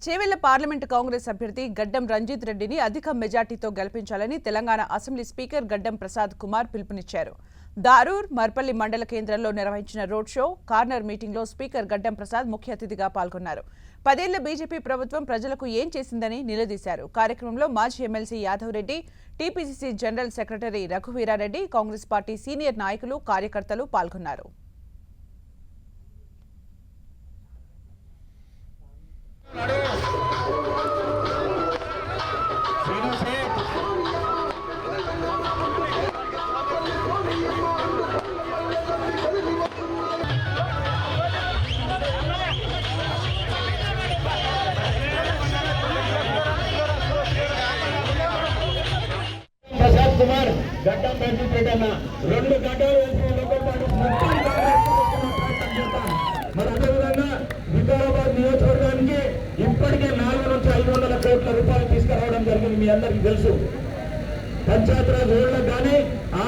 Chevella parliament Congress అభ్యర్థి గడ్డం రంజిత్ రెడ్డిని అధిక మెజార్టీతో గెలిపించాలని తెలంగాణ అసెంబ్లీ స్పీకర్ గడ్డం ప్రసాద్ కుమార్ పిలుపునిచ్చారు. దారూర్ మర్పల్లి మండల కేంద్రంలో నిర్వహించిన రోడ్ షో కార్నర్ మీటింగ్లో స్పీకర్ గడ్డం ప్రసాద్ ముఖ్య అతిథిగా పాల్గొన్నారు. 10 ఏళ్ల బీజేపీ ప్రభుత్వం ప్రజలకు ఏం చేసిందని నిలదీశారు. కార్యక్రమంలో మాజీ MLC Yadav Reddy, TPCC general secretary Raghuveera Reddy, Congress party senior నాయకులు, కార్యకర్తలు పాల్గొన్నారు. ప్రసాద్ కుమార్ గడ్డం రంజిత్ రెడ్డి అన్న 2 గంటలు మరి అదేవిధంగా వికారాబాద్ నియోజకవర్గానికి ఇప్పటికే 400 నుంచి 500 కోట్ల రూపాయలు తీసుకురావడం జరిగింది. మీ అందరికీ తెలుసు. పంచాయతీరాజ్ రోడ్లకు కానీ,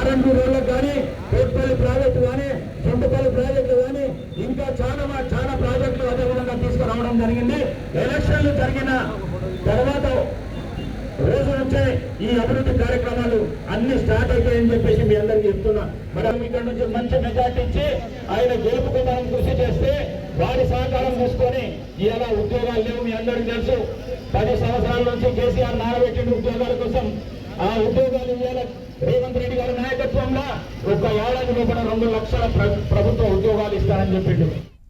R&B రోడ్లకు కానీ, కోట్పల్లి ప్రాజెక్టు కానీ, చుంటుపల్లి ప్రాజెక్టు కానీ, ఇంకా చాలా ప్రాజెక్టులు అదేవిధంగా తీసుకురావడం జరిగింది. ఎలక్షన్లు జరిగిన తర్వాత రోజు నుంచే ఈ అభివృద్ధి కార్యక్రమాలు అన్ని స్టార్ట్ అయిపోయాయని చెప్పేసి మీ అందరికీ చెప్తున్నా. మరి ఇక్కడ నుంచి మంచి మెజార్టీ ఇచ్చి ఆయన గెలుపుకు మనం కృషి చేస్తే వారి సహకారం తీసుకొని ఇలా ఉద్యోగాలు లేవు. మీ అందరికీ తెలుసు. 10 సంవత్సరాల నుంచి కేసీఆర్ నానబెట్టిన ఉద్యోగాల కోసం ఆ ఉద్యోగాలు ఇవాళ రేవంత్ రెడ్డి గారి నాయకత్వంలో 1 ఏడాది లోపల 2 లక్షల ప్రభుత్వ ఉద్యోగాలు ఇస్తారని చెప్పిండు.